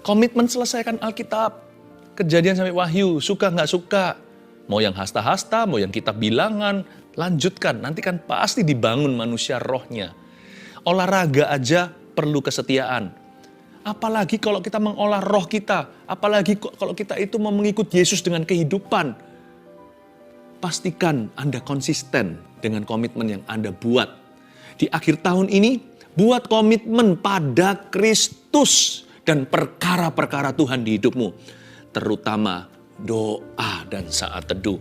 Komitmen selesaikan Alkitab. Kejadian sampai Wahyu, suka nggak suka. Mau yang hasta-hasta, mau yang kitab bilangan, lanjutkan. Nanti kan pasti dibangun manusia rohnya. Olahraga aja perlu kesetiaan. Apalagi kalau kita mengolah roh kita. Apalagi kalau kita itu mau mengikut Yesus dengan kehidupan. Pastikan Anda konsisten dengan komitmen yang Anda buat. Di akhir tahun ini, buat komitmen pada Kristus dan perkara-perkara Tuhan di hidupmu. Terutama doa dan saat teduh.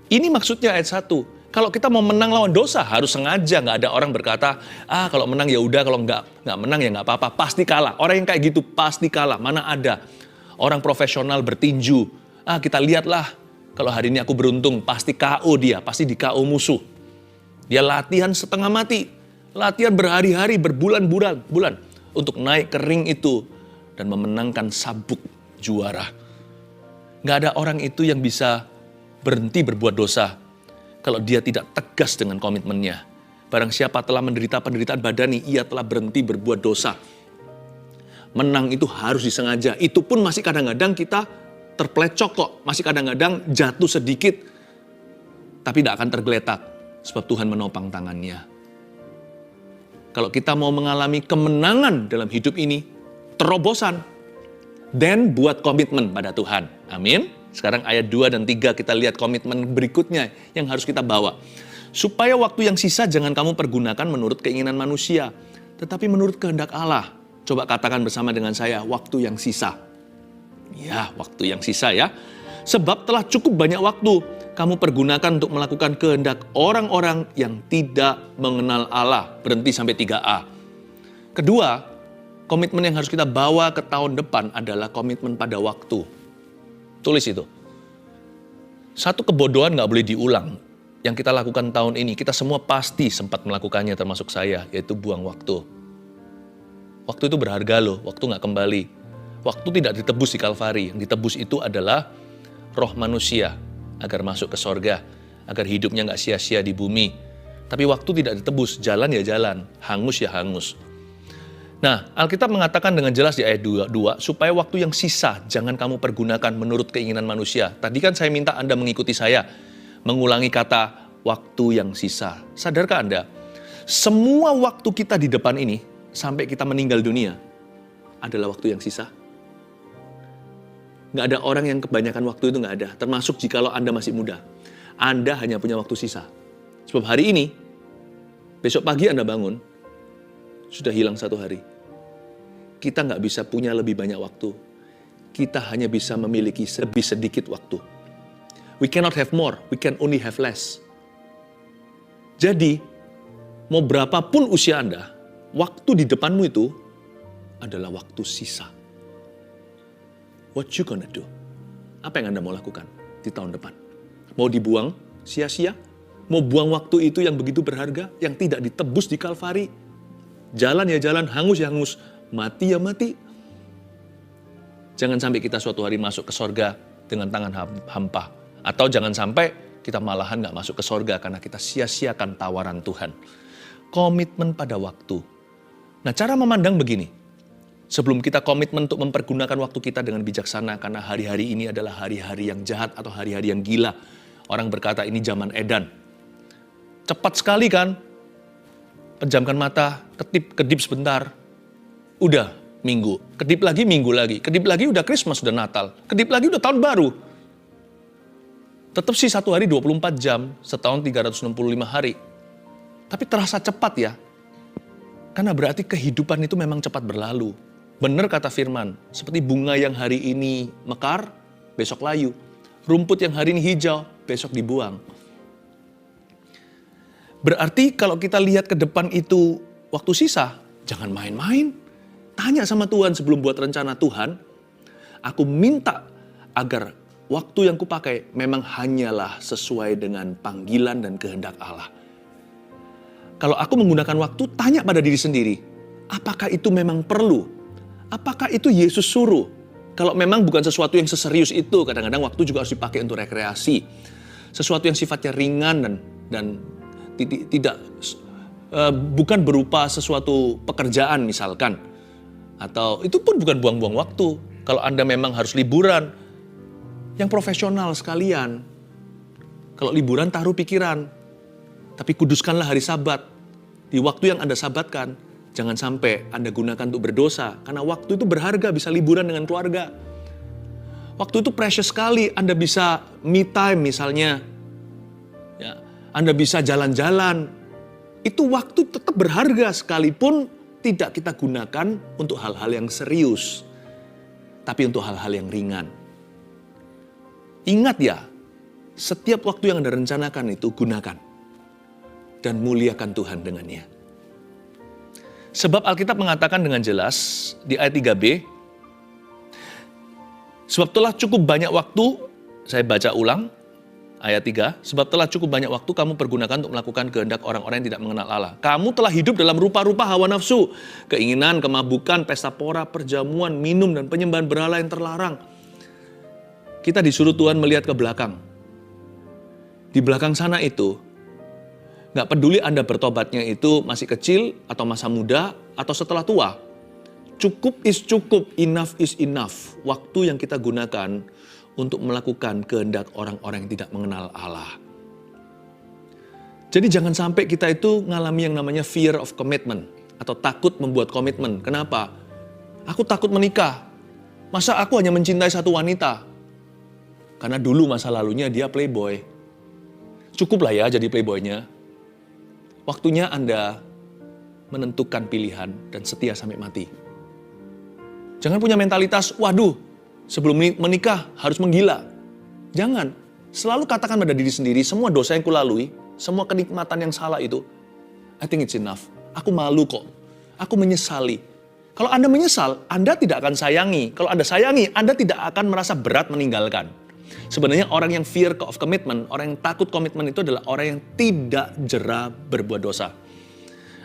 Ini maksudnya ayat 1. Kalau kita mau menang lawan dosa harus sengaja. Nggak ada orang berkata, kalau menang ya udah, kalau nggak menang ya nggak apa-apa. Pasti kalah. Orang yang kayak gitu pasti kalah. Mana ada orang profesional bertinju. Kita lihatlah, kalau hari ini aku beruntung pasti KO dia, pasti di KO musuh. Dia latihan setengah mati. Latihan berhari-hari, berbulan-bulan untuk naik ke ring itu dan memenangkan sabuk juara. Nggak ada orang itu yang bisa berhenti berbuat dosa kalau dia tidak tegas dengan komitmennya. Barang siapa telah menderita penderitaan badani, ia telah berhenti berbuat dosa. Menang itu harus disengaja. Itu pun masih kadang-kadang kita terplecok kok. Masih kadang-kadang jatuh sedikit, tapi tidak akan tergeletak. Sebab Tuhan menopang tangannya. Kalau kita mau mengalami kemenangan dalam hidup ini, terobosan. Dan buat komitmen pada Tuhan. Amin. Sekarang ayat 2 dan 3 kita lihat komitmen berikutnya yang harus kita bawa. Supaya waktu yang sisa jangan kamu pergunakan menurut keinginan manusia, tetapi menurut kehendak Allah. Coba katakan bersama dengan saya, waktu yang sisa. Ya, waktu yang sisa ya. Sebab telah cukup banyak waktu kamu pergunakan untuk melakukan kehendak orang-orang yang tidak mengenal Allah. Berhenti sampai 3a. Kedua, komitmen yang harus kita bawa ke tahun depan adalah komitmen pada waktu. Tulis itu. Satu kebodohan gak boleh diulang. Yang kita lakukan tahun ini, kita semua pasti sempat melakukannya termasuk saya, yaitu buang waktu. Waktu itu berharga loh, waktu gak kembali. Waktu tidak ditebus di Kalvari, yang ditebus itu adalah roh manusia agar masuk ke sorga, agar hidupnya gak sia-sia di bumi. Tapi waktu tidak ditebus, jalan ya jalan, hangus ya hangus. Nah, Alkitab mengatakan dengan jelas di ayat 22, supaya waktu yang sisa jangan kamu pergunakan menurut keinginan manusia. Tadi kan saya minta Anda mengikuti saya, mengulangi kata waktu yang sisa. Sadarkah Anda? Semua waktu kita di depan ini, sampai kita meninggal dunia, adalah waktu yang sisa. Nggak ada orang yang kebanyakan waktu itu nggak ada, termasuk jikalau Anda masih muda. Anda hanya punya waktu sisa. Sebab hari ini, besok pagi Anda bangun, sudah hilang 1 hari. Kita nggak bisa punya lebih banyak waktu. Kita hanya bisa memiliki lebih sedikit waktu. We cannot have more, we can only have less. Jadi, mau berapapun usia Anda, waktu di depanmu itu adalah waktu sisa. What you gonna do? Apa yang Anda mau lakukan di tahun depan? Mau dibuang sia-sia? Mau buang waktu itu yang begitu berharga, yang tidak ditebus di Kalvari? Jalan ya jalan, hangus ya hangus, mati ya mati. Jangan sampai kita suatu hari masuk ke sorga dengan tangan hampa. Atau jangan sampai kita malahan gak masuk ke sorga karena kita sia-siakan tawaran Tuhan. Komitmen pada waktu. Nah, cara memandang begini. Sebelum kita komitmen untuk mempergunakan waktu kita dengan bijaksana, karena hari-hari ini adalah hari-hari yang jahat atau hari-hari yang gila. Orang berkata ini zaman edan. Cepat sekali kan? Pejamkan mata, kedip sebentar. Udah minggu, kedip lagi minggu lagi. Kedip lagi udah Christmas, udah Natal. Kedip lagi udah tahun baru. Tetap sih 1 hari 24 jam, setahun 365 hari. Tapi terasa cepat ya. Karena berarti kehidupan itu memang cepat berlalu. Benar kata firman, seperti bunga yang hari ini mekar, besok layu. Rumput yang hari ini hijau, besok dibuang. Berarti kalau kita lihat ke depan itu waktu sisa, jangan main-main. Tanya sama Tuhan sebelum buat rencana Tuhan, aku minta agar waktu yang kupakai memang hanyalah sesuai dengan panggilan dan kehendak Allah. Kalau aku menggunakan waktu, tanya pada diri sendiri, apakah itu memang perlu? Apakah itu Yesus suruh? Kalau memang bukan sesuatu yang seserius itu, kadang-kadang waktu juga harus dipakai untuk rekreasi. Sesuatu yang sifatnya ringan dan tidak bukan berupa sesuatu pekerjaan misalkan. Atau itu pun bukan buang-buang waktu. Kalau Anda memang harus liburan, yang profesional sekalian. Kalau liburan taruh pikiran, tapi kuduskanlah hari Sabat. Di waktu yang Anda sabatkan, jangan sampai Anda gunakan untuk berdosa. Karena waktu itu berharga, bisa liburan dengan keluarga. Waktu itu precious sekali, Anda bisa me time misalnya. Ya, Anda bisa jalan-jalan. Itu waktu tetap berharga sekalipun tidak kita gunakan untuk hal-hal yang serius. Tapi untuk hal-hal yang ringan. Ingat ya, setiap waktu yang Anda rencanakan itu gunakan. Dan muliakan Tuhan dengannya. Sebab Alkitab mengatakan dengan jelas di ayat 3b, sebab telah cukup banyak waktu, saya baca ulang, ayat 3, sebab telah cukup banyak waktu kamu pergunakan untuk melakukan kehendak orang-orang yang tidak mengenal Allah. Kamu telah hidup dalam rupa-rupa hawa nafsu, keinginan, kemabukan, pesta pora, perjamuan, minum, dan penyembahan berhala yang terlarang. Kita disuruh Tuhan melihat ke belakang. Di belakang sana itu, gak peduli Anda bertobatnya itu masih kecil, atau masa muda, atau setelah tua. Cukup is cukup, enough is enough. Waktu yang kita gunakan untuk melakukan kehendak orang-orang yang tidak mengenal Allah. Jadi jangan sampai kita itu ngalami yang namanya fear of commitment. Atau takut membuat komitmen. Kenapa? Aku takut menikah. Masa aku hanya mencintai satu wanita? Karena dulu masa lalunya dia playboy. Cukuplah ya jadi playboynya. Waktunya Anda menentukan pilihan dan setia sampai mati. Jangan punya mentalitas, waduh, sebelum menikah harus menggila. Jangan. Selalu katakan pada diri sendiri, semua dosa yang kulalui, semua kenikmatan yang salah itu, I think it's enough. Aku malu kok. Aku menyesali. Kalau Anda menyesal, Anda tidak akan sayangi. Kalau Anda sayangi, Anda tidak akan merasa berat meninggalkan. Sebenarnya orang yang fear of commitment, orang yang takut komitmen itu adalah orang yang tidak jera berbuat dosa.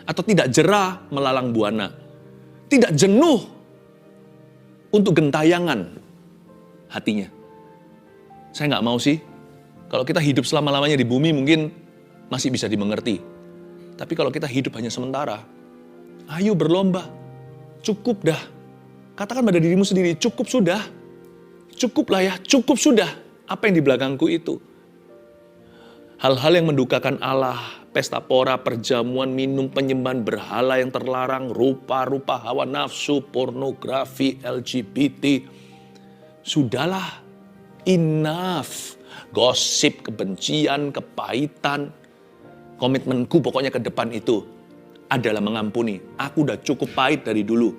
Atau tidak jera melalang buana. Tidak jenuh untuk gentayangan hatinya. Saya nggak mau sih, kalau kita hidup selama-lamanya di bumi mungkin masih bisa dimengerti. Tapi kalau kita hidup hanya sementara, ayo berlomba. Cukup dah. Katakan pada dirimu sendiri, cukup sudah. Cukup lah ya, cukup sudah. Apa yang di belakangku itu? Hal-hal yang mendukakan Allah, pesta pora, perjamuan, minum, penyembahan berhala yang terlarang, rupa-rupa hawa nafsu, pornografi, LGBT. Sudahlah, enough. Gosip, kebencian, kepahitan. Komitmenku pokoknya ke depan itu adalah mengampuni. Aku udah cukup pahit dari dulu.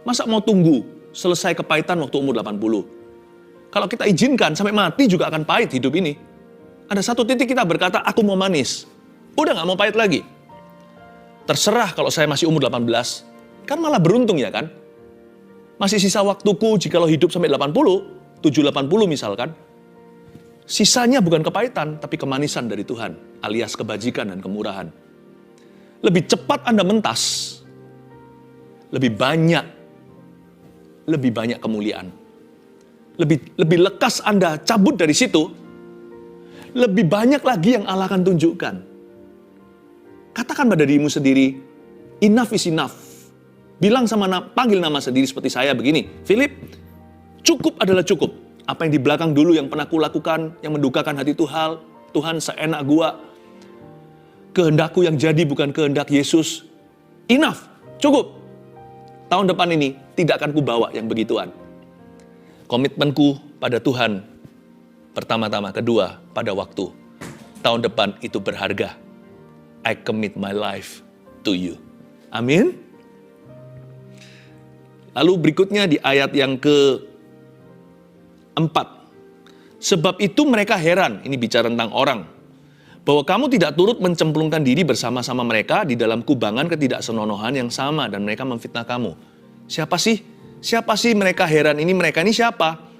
Masa mau tunggu selesai kepahitan waktu umur 80? Kalau kita izinkan sampai mati juga akan pahit hidup ini. Ada satu titik kita berkata, aku mau manis. Udah gak mau pahit lagi. Terserah kalau saya masih umur 18. Kan malah beruntung ya kan? Masih sisa waktuku jikalau hidup sampai 80, 780 misalkan. Sisanya bukan kepahitan, tapi kemanisan dari Tuhan. Alias kebajikan dan kemurahan. Lebih cepat Anda mentas. Lebih banyak kemuliaan. Lebih lekas Anda cabut dari situ. Lebih banyak lagi yang Allah akan tunjukkan. Katakan pada dirimu sendiri, enough is enough. Bilang panggil nama sendiri seperti saya begini, Philip, cukup adalah cukup. Apa yang di belakang dulu yang pernah kulakukan, yang mendukakan hati Tuhan seenak gua. Kehendakku yang jadi bukan kehendak Yesus. Enough, cukup. Tahun depan ini tidak akan kubawa yang begituan. Komitmenku pada Tuhan, pertama-tama. Kedua, pada waktu. Tahun depan itu berharga. I commit my life to you. Amin. Lalu berikutnya di ayat yang ke-4. Sebab itu mereka heran, ini bicara tentang orang, bahwa kamu tidak turut mencemplungkan diri bersama-sama mereka di dalam kubangan ketidaksenonohan yang sama dan mereka memfitnah kamu. Siapa sih? Siapa sih mereka heran ini? Mereka ini siapa?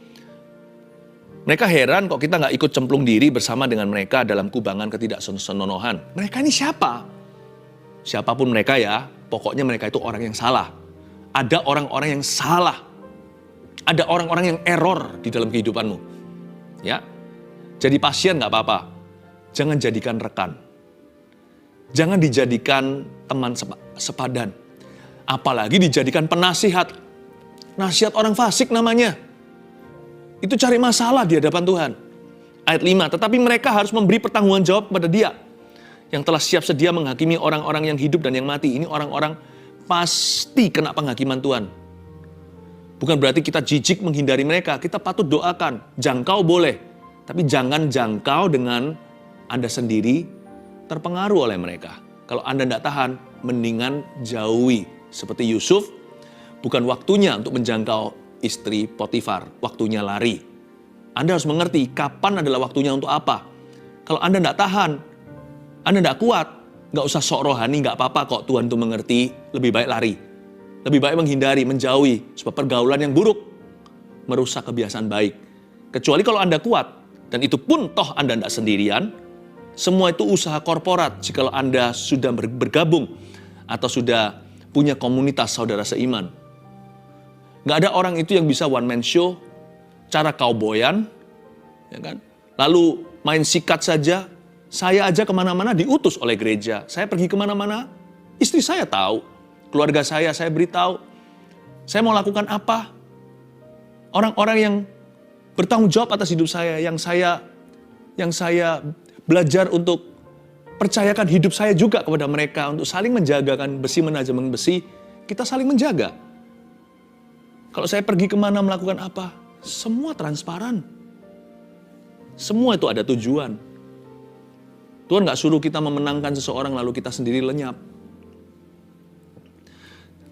Mereka heran kok kita nggak ikut cemplung diri bersama dengan mereka dalam kubangan ketidaksenonohan. Mereka ini siapa? Siapapun mereka ya, pokoknya mereka itu orang yang salah. Ada orang-orang yang salah. Ada orang-orang yang error di dalam kehidupanmu. Ya, jadi pasien nggak apa-apa. Jangan jadikan rekan. Jangan dijadikan teman sepadan. Apalagi dijadikan penasihat. Nasihat orang fasik namanya. Itu cari masalah di hadapan Tuhan. Ayat 5, tetapi mereka harus memberi pertanggungan jawab kepada Dia yang telah siap sedia menghakimi orang-orang yang hidup dan yang mati. Ini orang-orang pasti kena penghakiman Tuhan. Bukan berarti kita jijik menghindari mereka. Kita patut doakan. Jangkau boleh. Tapi jangan jangkau dengan Anda sendiri terpengaruh oleh mereka. Kalau Anda tidak tahan, mendingan jauhi. Seperti Yusuf, bukan waktunya untuk menjangkau istri Potifar. Waktunya lari. Anda harus mengerti kapan adalah waktunya untuk apa. Kalau Anda tidak tahan, Anda tidak kuat, nggak usah sok rohani, nggak apa-apa kok Tuhan itu mengerti, lebih baik lari. Lebih baik menghindari, menjauhi, sebab pergaulan yang buruk merusak kebiasaan baik. Kecuali kalau Anda kuat, dan itu pun toh Anda tidak sendirian, semua itu usaha korporat. Jikalau Anda sudah bergabung, atau sudah punya komunitas saudara seiman. Nggak ada orang itu yang bisa one man show, cara kauboyan, ya kan? Lalu main sikat saja. Saya aja kemana-mana diutus oleh gereja. Saya pergi kemana-mana, istri saya tahu. Keluarga saya beritahu. Saya mau lakukan apa. Orang-orang yang bertanggung jawab atas hidup saya, yang saya belajar untuk percayakan hidup saya juga kepada mereka, untuk saling menjagakan besi menajam besi, kita saling menjaga. Kalau saya pergi kemana melakukan apa, semua transparan. Semua itu ada tujuan. Tuhan gak suruh kita memenangkan seseorang lalu kita sendiri lenyap.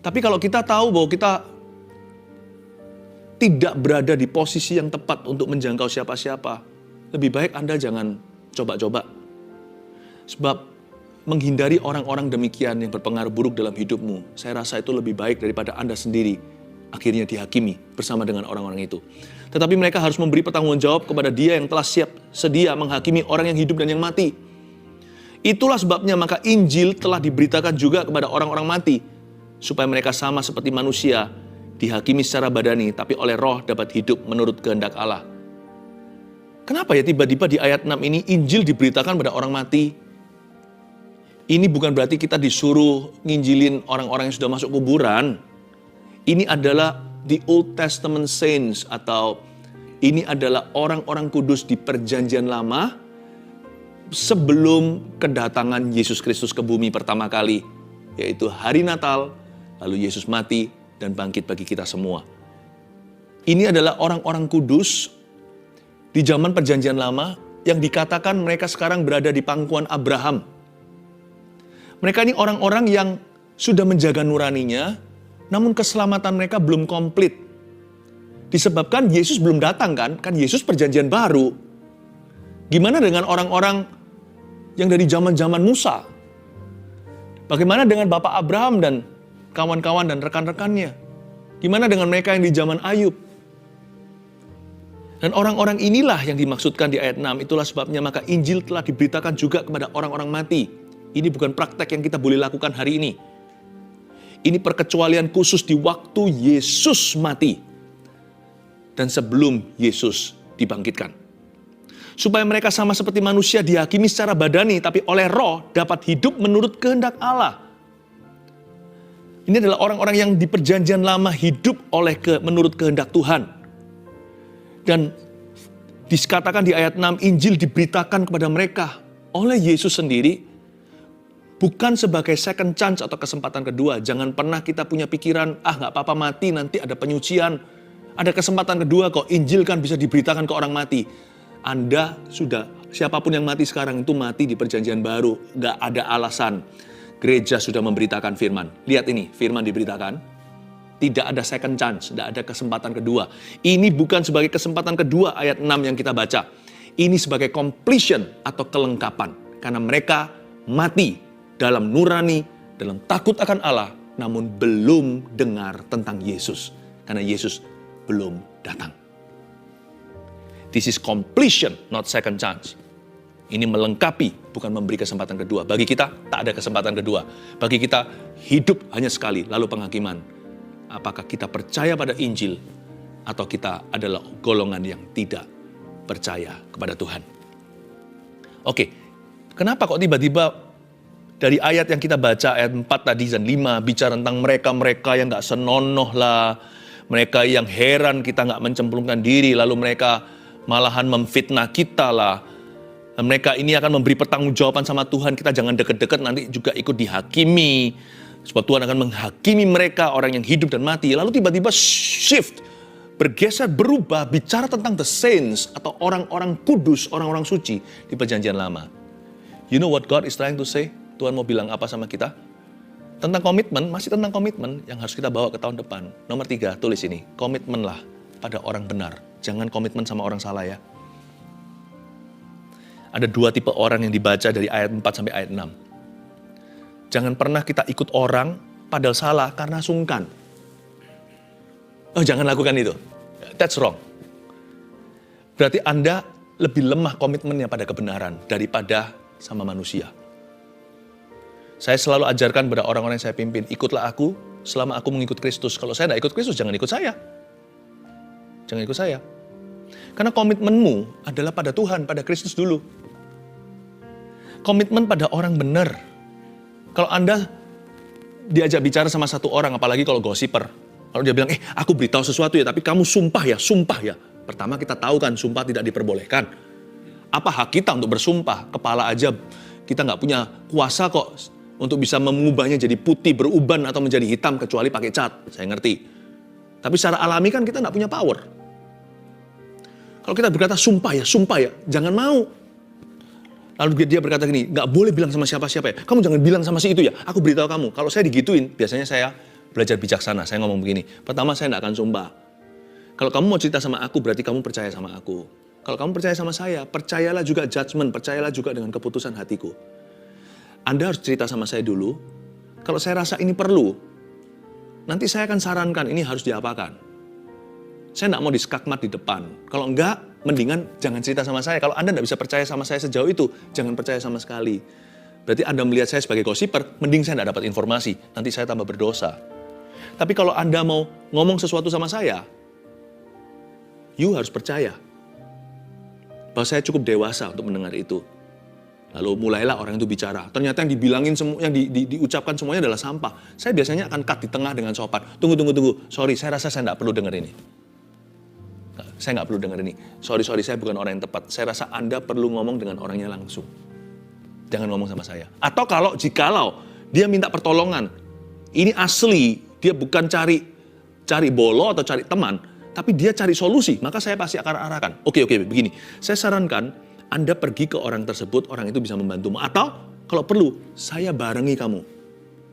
Tapi kalau kita tahu bahwa kita tidak berada di posisi yang tepat untuk menjangkau siapa-siapa, lebih baik Anda jangan coba-coba. Sebab menghindari orang-orang demikian yang berpengaruh buruk dalam hidupmu, saya rasa itu lebih baik daripada Anda sendiri akhirnya dihakimi bersama dengan orang-orang itu. Tetapi mereka harus memberi pertanggungan jawab kepada Dia yang telah siap sedia menghakimi orang yang hidup dan yang mati. Itulah sebabnya maka Injil telah diberitakan juga kepada orang-orang mati, supaya mereka sama seperti manusia, dihakimi secara badani, tapi oleh roh dapat hidup menurut kehendak Allah. Kenapa ya tiba-tiba di ayat 6 ini Injil diberitakan pada orang mati? Ini bukan berarti kita disuruh nginjilin orang-orang yang sudah masuk kuburan. Ini adalah the Old Testament saints, atau ini adalah orang-orang kudus di perjanjian lama sebelum kedatangan Yesus Kristus ke bumi pertama kali, yaitu hari Natal, lalu Yesus mati dan bangkit bagi kita semua. Ini adalah orang-orang kudus di zaman perjanjian lama yang dikatakan mereka sekarang berada di pangkuan Abraham. Mereka ini orang-orang yang sudah menjaga nuraninya, namun keselamatan mereka belum komplit. Disebabkan Yesus belum datang kan Yesus perjanjian baru. Gimana dengan orang-orang yang dari zaman-zaman Musa? Bagaimana dengan Bapak Abraham dan kawan-kawan dan rekan-rekannya? Gimana dengan mereka yang di zaman Ayub? Dan orang-orang inilah yang dimaksudkan di ayat 6. Itulah sebabnya maka Injil telah diberitakan juga kepada orang-orang mati. Ini bukan praktek yang kita boleh lakukan hari ini. Ini perkecualian khusus di waktu Yesus mati dan sebelum Yesus dibangkitkan. Supaya mereka sama seperti manusia dihakimi secara badani, tapi oleh roh dapat hidup menurut kehendak Allah. Ini adalah orang-orang yang di perjanjian lama hidup menurut kehendak Tuhan. Dan dikatakan di ayat 6, Injil diberitakan kepada mereka oleh Yesus sendiri, bukan sebagai second chance atau kesempatan kedua. Jangan pernah kita punya pikiran, gak apa-apa mati, nanti ada penyucian. Ada kesempatan kedua kok, Injil kan bisa diberitakan ke orang mati. Anda sudah, siapapun yang mati sekarang itu mati di perjanjian baru. Gak ada alasan. Gereja sudah memberitakan firman. Lihat ini, firman diberitakan. Tidak ada second chance, tidak ada kesempatan kedua. Ini bukan sebagai kesempatan kedua ayat 6 yang kita baca. Ini sebagai completion atau kelengkapan. Karena mereka mati dalam nurani, dalam takut akan Allah, namun belum dengar tentang Yesus. Karena Yesus belum datang. This is completion, not second chance. Ini melengkapi, bukan memberi kesempatan kedua. Bagi kita, tak ada kesempatan kedua. Bagi kita, hidup hanya sekali, lalu penghakiman. Apakah kita percaya pada Injil, atau kita adalah golongan yang tidak percaya kepada Tuhan. Oke, kenapa kok tiba-tiba Dari ayat yang kita baca, ayat 4 tadi dan 5, bicara tentang mereka-mereka yang gak senonoh lah, mereka yang heran kita gak mencemplungkan diri, lalu mereka malahan memfitnah kita lah. Mereka ini akan memberi pertanggungjawaban sama Tuhan, kita jangan deket-deket nanti juga ikut dihakimi. Sebab Tuhan akan menghakimi mereka, orang yang hidup dan mati. Lalu tiba-tiba shift, bergeser, berubah, bicara tentang the saints atau orang-orang kudus, orang-orang suci di perjanjian lama. You know what God is trying to say? Tuhan mau bilang apa sama kita? Tentang komitmen, masih tentang komitmen yang harus kita bawa ke tahun depan. Nomor 3, tulis ini, komitmenlah pada orang benar. Jangan komitmen sama orang salah ya. Ada 2 tipe orang yang dibaca dari ayat 4 sampai ayat 6. Jangan pernah kita ikut orang padahal salah karena sungkan. Oh, jangan lakukan itu. That's wrong. Berarti Anda lebih lemah komitmennya pada kebenaran daripada sama manusia. Saya selalu ajarkan pada orang-orang yang saya pimpin, ikutlah aku selama aku mengikut Kristus. Kalau saya tidak ikut Kristus, jangan ikut saya. Jangan ikut saya. Karena komitmenmu adalah pada Tuhan, pada Kristus dulu. Komitmen pada orang benar. Kalau Anda diajak bicara sama satu orang, apalagi kalau gosiper, kalau dia bilang, aku beritahu sesuatu ya, tapi kamu sumpah ya. Pertama kita tahu kan, sumpah tidak diperbolehkan. Apa hak kita untuk bersumpah? Kepala aja kita nggak punya kuasa kok untuk bisa mengubahnya jadi putih, beruban, atau menjadi hitam, kecuali pakai cat. Saya ngerti. Tapi secara alami kan kita nggak punya power. Kalau kita berkata, sumpah ya, jangan mau. Lalu dia berkata gini, nggak boleh bilang sama siapa-siapa ya. Kamu jangan bilang sama si itu ya, aku beritahu kamu. Kalau saya digituin, biasanya saya belajar bijaksana. Saya ngomong begini, pertama saya nggak akan sumpah. Kalau kamu mau cerita sama aku, berarti kamu percaya sama aku. Kalau kamu percaya sama saya, percayalah juga judgment, percayalah juga dengan keputusan hatiku. Anda harus cerita sama saya dulu. Kalau saya rasa ini perlu, nanti saya akan sarankan ini harus diapakan. Saya nggak mau diskakmat di depan. Kalau enggak, mendingan jangan cerita sama saya. Kalau Anda nggak bisa percaya sama saya sejauh itu, jangan percaya sama sekali. Berarti Anda melihat saya sebagai gosiper, mending saya nggak dapat informasi. Nanti saya tambah berdosa. Tapi kalau Anda mau ngomong sesuatu sama saya, you harus percaya bahwa saya cukup dewasa untuk mendengar itu. Lalu mulailah orang itu bicara. Ternyata yang dibilangin semua, yang diucapkan semuanya adalah sampah. Saya biasanya akan cut di tengah dengan sopan. Tunggu. Sorry, saya rasa saya nggak perlu dengar ini. Saya nggak perlu dengar ini. Sorry, saya bukan orang yang tepat. Saya rasa Anda perlu ngomong dengan orangnya langsung. Jangan ngomong sama saya. Atau jikalau dia minta pertolongan, ini asli, dia bukan cari bolo atau cari teman, tapi dia cari solusi, maka saya pasti akan arahkan. Oke, begini. Saya sarankan Anda pergi ke orang tersebut, orang itu bisa membantumu. Atau kalau perlu, saya barengi kamu.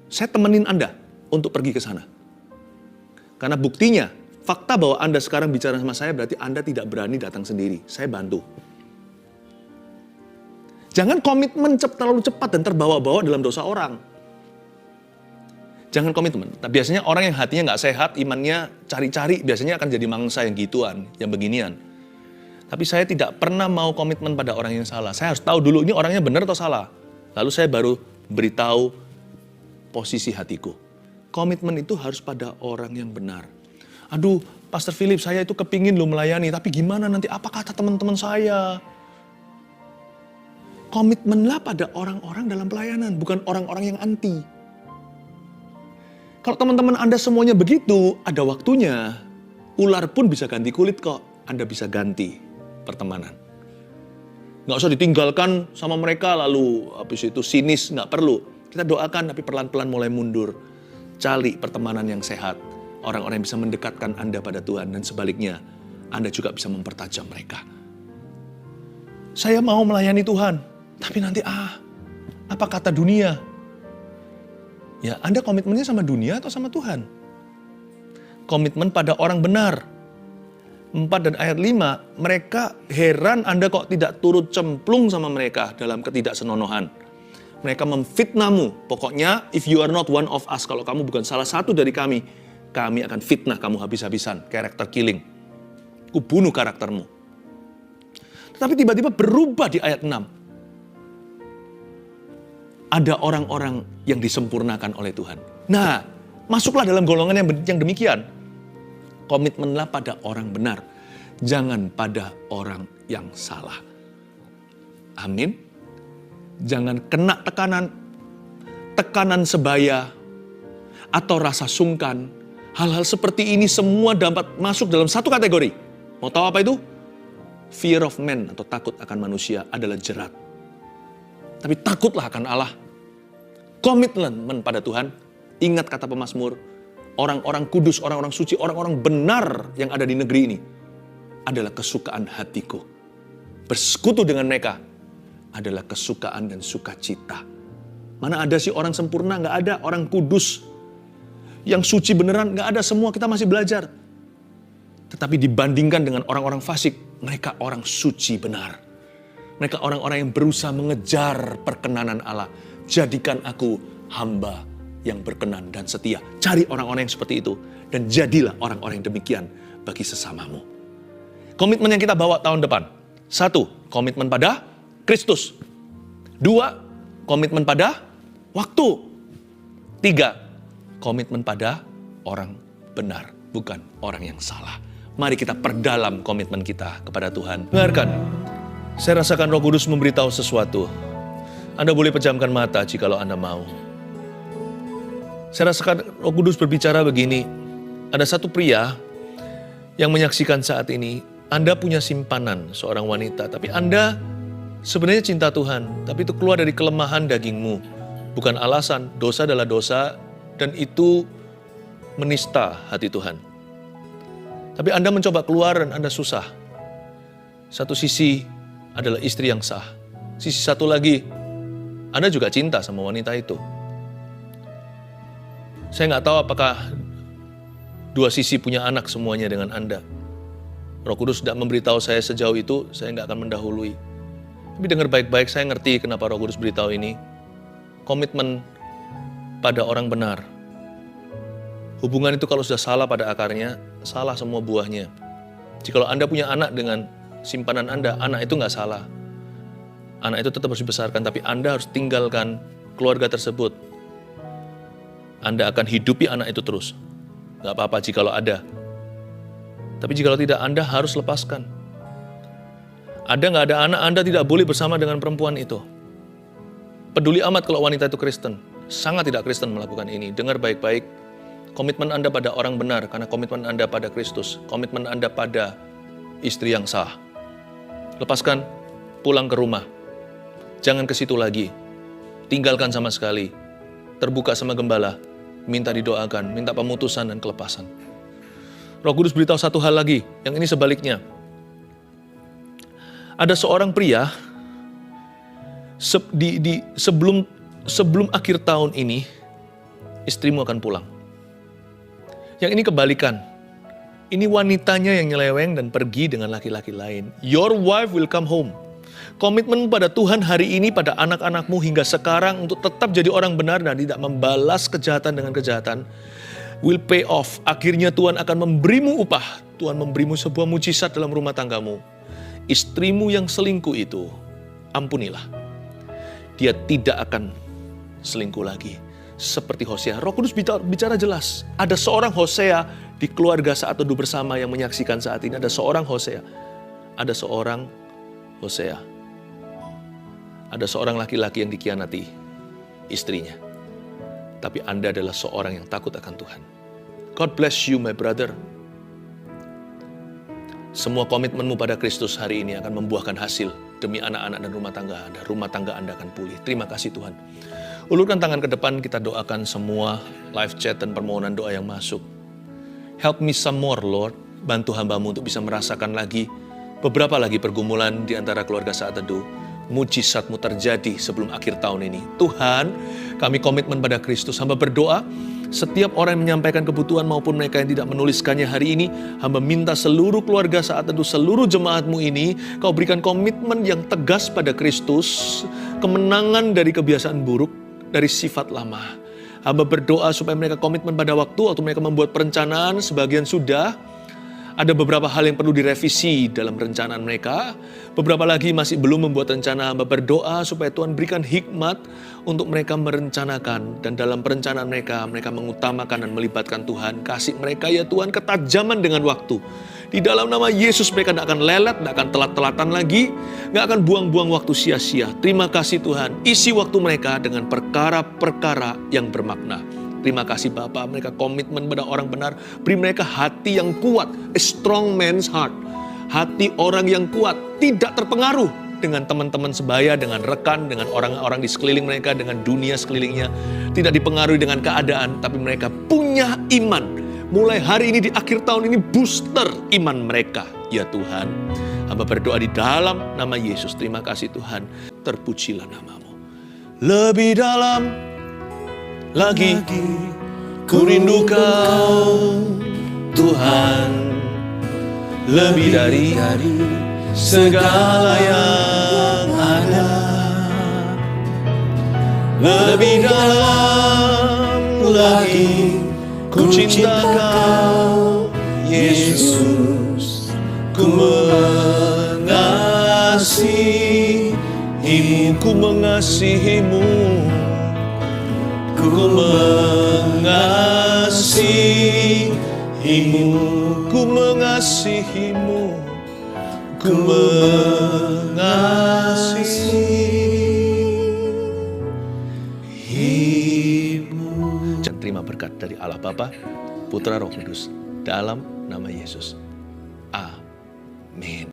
Saya temenin Anda untuk pergi ke sana. Karena buktinya, fakta bahwa Anda sekarang bicara sama saya berarti Anda tidak berani datang sendiri. Saya bantu. Jangan komitmen terlalu cepat dan terbawa-bawa dalam dosa orang. Jangan komitmen. Nah, biasanya orang yang hatinya nggak sehat, imannya cari-cari, biasanya akan jadi mangsa yang gituan, yang beginian. Tapi saya tidak pernah mau komitmen pada orang yang salah. Saya harus tahu dulu ini orangnya benar atau salah. Lalu saya baru beritahu posisi hatiku. Komitmen itu harus pada orang yang benar. Aduh, Pastor Philip, saya itu kepingin lo melayani, tapi gimana nanti, apa kata teman-teman saya? Komitmenlah pada orang-orang dalam pelayanan, bukan orang-orang yang anti. Kalau teman-teman Anda semuanya begitu, ada waktunya. Ular pun bisa ganti kulit kok. Anda bisa ganti pertemanan. Nggak usah ditinggalkan sama mereka lalu habis itu sinis, nggak perlu. Kita doakan tapi perlahan-pelan mulai mundur. Cari pertemanan yang sehat. Orang-orang yang bisa mendekatkan Anda pada Tuhan dan sebaliknya, Anda juga bisa mempertajam mereka. Saya mau melayani Tuhan, tapi nanti apa kata dunia? Ya, Anda komitmennya sama dunia atau sama Tuhan? Komitmen pada orang benar. 4 dan ayat 5, mereka heran Anda kok tidak turut cemplung sama mereka dalam ketidaksenonohan. Mereka memfitnahmu. Pokoknya, if you are not one of us, kalau kamu bukan salah satu dari kami akan fitnah kamu habis-habisan. Character killing. Ku bunuh karaktermu. Tetapi tiba-tiba berubah di ayat 6. Ada orang-orang yang disempurnakan oleh Tuhan. Nah, masuklah dalam golongan yang demikian. Komitmenlah pada orang benar. Jangan pada orang yang salah. Amin. Jangan kena tekanan. tekanan sebaya, atau rasa sungkan. Hal-hal seperti ini semua dapat masuk dalam satu kategori. Mau tahu apa itu? Fear of man atau takut akan manusia adalah jerat. Tapi takutlah akan Allah. Komitmen pada Tuhan. Ingat kata pemazmur, orang-orang kudus, orang-orang suci, orang-orang benar yang ada di negeri ini adalah kesukaan hatiku. Bersekutu dengan mereka adalah kesukaan dan sukacita. Mana ada sih orang sempurna? Nggak ada. Orang kudus yang suci beneran nggak ada. Semua kita masih belajar. Tetapi dibandingkan dengan orang-orang fasik, mereka orang suci benar. Mereka orang-orang yang berusaha mengejar perkenanan Allah. Jadikan aku hamba yang berkenan dan setia. Cari orang-orang yang seperti itu. Dan jadilah orang-orang yang demikian bagi sesamamu. Komitmen yang kita bawa tahun depan. 1, komitmen pada Kristus. 2, komitmen pada waktu. 3, komitmen pada orang benar, bukan orang yang salah. Mari kita perdalam komitmen kita kepada Tuhan. Dengarkan, saya rasakan Roh Kudus memberitahu sesuatu. Anda boleh pejamkan mata jikalau Anda mau. Saya rasakan Roh Kudus berbicara begini. Ada satu pria yang menyaksikan saat ini. Anda punya simpanan seorang wanita, tapi Anda sebenarnya cinta Tuhan, tapi itu keluar dari kelemahan dagingmu. Bukan alasan, dosa adalah dosa, dan itu menista hati Tuhan. Tapi Anda mencoba keluar dan Anda susah. Satu sisi adalah istri yang sah. Sisi satu lagi, Anda juga cinta sama wanita itu. Saya nggak tahu apakah dua sisi punya anak semuanya dengan Anda. Roh Kudus tidak memberitahu saya sejauh itu, saya nggak akan mendahului. Tapi dengar baik-baik, saya ngerti kenapa Roh Kudus beritahu ini. Komitmen pada orang benar. Hubungan itu kalau sudah salah pada akarnya, salah semua buahnya. Jikalau Anda punya anak dengan simpanan Anda, anak itu nggak salah. Anak itu tetap harus dibesarkan, tapi Anda harus tinggalkan keluarga tersebut. Anda akan hidupi anak itu terus. Nggak apa-apa jikalau ada. Tapi jikalau tidak, Anda harus lepaskan. Ada nggak ada anak, Anda tidak boleh bersama dengan perempuan itu. Peduli amat kalau wanita itu Kristen. Sangat tidak Kristen melakukan ini. Dengar baik-baik. Komitmen Anda pada orang benar, karena komitmen Anda pada Kristus. Komitmen Anda pada istri yang sah. Lepaskan, pulang ke rumah. Jangan ke situ lagi. Tinggalkan sama sekali. Terbuka sama gembala. Minta didoakan, minta pemutusan dan kelepasan. Roh Kudus beritahu satu hal lagi, yang ini sebaliknya. Ada seorang pria, sebelum akhir tahun ini, istrimu akan pulang. Yang ini kebalikan. Ini wanitanya yang nyeleweng dan pergi dengan laki-laki lain. Your wife will come home. Komitmen pada Tuhan hari ini, pada anak-anakmu hingga sekarang untuk tetap jadi orang benar dan tidak membalas kejahatan dengan kejahatan, will pay off. Akhirnya Tuhan akan memberimu upah. Tuhan memberimu sebuah mujizat dalam rumah tanggamu. Istrimu yang selingkuh itu, ampunilah. Dia tidak akan selingkuh lagi. Seperti Hosea. Roh Kudus bicara jelas. Ada seorang Hosea di keluarga saat teduh bersama yang menyaksikan saat ini. Ada seorang Hosea. Ada seorang Hosea. Ada seorang laki-laki yang dikhianati istrinya. Tapi Anda adalah seorang yang takut akan Tuhan. God bless you, my brother. Semua komitmenmu pada Kristus hari ini akan membuahkan hasil demi anak-anak dan rumah tangga Anda. Rumah tangga Anda akan pulih. Terima kasih Tuhan. Ulurkan tangan ke depan, kita doakan semua live chat dan permohonan doa yang masuk. Help me some more, Lord. Bantu hamba-Mu untuk bisa merasakan lagi, beberapa lagi pergumulan di antara keluarga saat teduh. Mujizat-Mu terjadi sebelum akhir tahun ini. Tuhan, kami komitmen pada Kristus. Hamba berdoa, setiap orang yang menyampaikan kebutuhan maupun mereka yang tidak menuliskannya hari ini, hamba minta seluruh keluarga saat teduh, seluruh jemaat-Mu ini, Kau berikan komitmen yang tegas pada Kristus, kemenangan dari kebiasaan buruk, dari sifat lama. Hamba berdoa supaya mereka komitmen pada waktu mereka membuat perencanaan, sebagian sudah. Ada beberapa hal yang perlu direvisi dalam rencana mereka. Beberapa lagi masih belum membuat rencana. Hamba berdoa supaya Tuhan berikan hikmat untuk mereka merencanakan. Dan dalam perencanaan mereka mengutamakan dan melibatkan Tuhan. Kasih mereka ya Tuhan ketajaman dengan waktu. Di dalam nama Yesus mereka tidak akan lelet, tidak akan telat-telatan lagi. Tidak akan buang-buang waktu sia-sia. Terima kasih Tuhan. Isi waktu mereka dengan perkara-perkara yang bermakna. Terima kasih Bapa, mereka komitmen pada orang benar. Beri mereka hati yang kuat, a strong man's heart. Hati orang yang kuat, tidak terpengaruh dengan teman-teman sebaya, dengan rekan, dengan orang-orang di sekeliling mereka, dengan dunia sekelilingnya. Tidak dipengaruhi dengan keadaan, tapi mereka punya iman. Mulai hari ini di akhir tahun ini booster iman mereka. Ya Tuhan, hamba berdoa di dalam nama Yesus. Terima kasih Tuhan, terpujilah namamu. Lebih dalam lagi ku rindu Kau Tuhan, lebih dari segala yang ada. Lebih dalam lagi ku cinta Kau Yesus, ku mengasihimu, ku mengasihimu. Ku mengasihimu, ku mengasihimu, ku mengasihimu. Dan terima berkat dari Allah Bapa, Putra Roh Kudus, dalam nama Yesus. Amin.